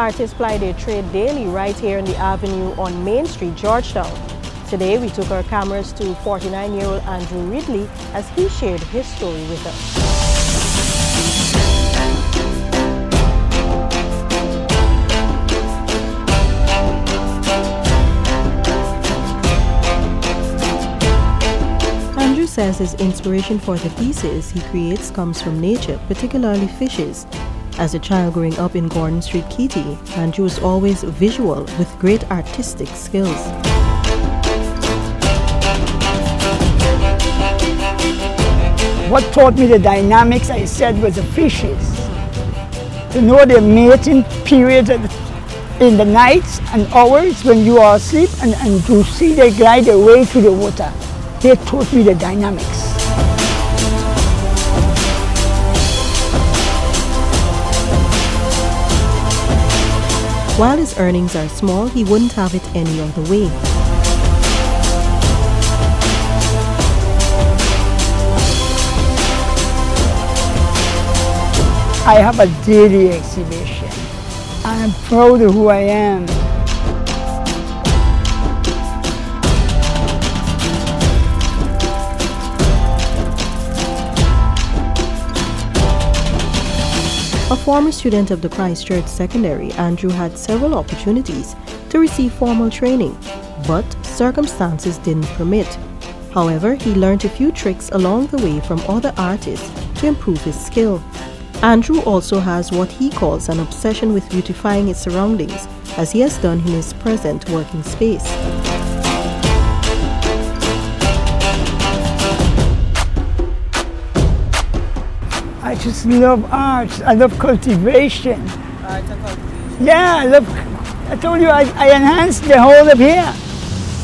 artists ply their trade daily right here in the avenue on Main Street, Georgetown. Today we took our cameras to 49-year-old Andrew Ridley as he shared his story with us. Andrew says his inspiration for the pieces he creates comes from nature, particularly fishes. As a child growing up in Gordon Street, Keity, Andrew was always visual with great artistic skills. What taught me the dynamics, I said, was the fishes. To know their mating periods in the nights and hours when you are asleep and to see they glide their way through the water. They taught me the dynamics. While his earnings are small, he wouldn't have it any other way. I have a daily exhibition. I'm proud of who I am. A former student of the Christchurch Secondary, Andrew had several opportunities to receive formal training, but circumstances didn't permit. However, he learned a few tricks along the way from other artists to improve his skill. Andrew also has what he calls an obsession with beautifying his surroundings, as he has done in his present working space. I just love art. I love cultivation. Art and cultivation. Yeah, I told you I enhanced the whole of here.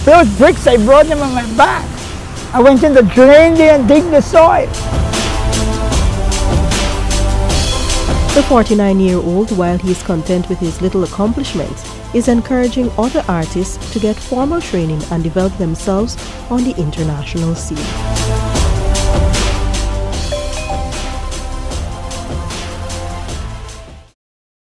Those bricks, I brought them on my back. I went in the drain there and digged the soil. The 49-year-old, while he is content with his little accomplishments, is encouraging other artists to get formal training and develop themselves on the international scene.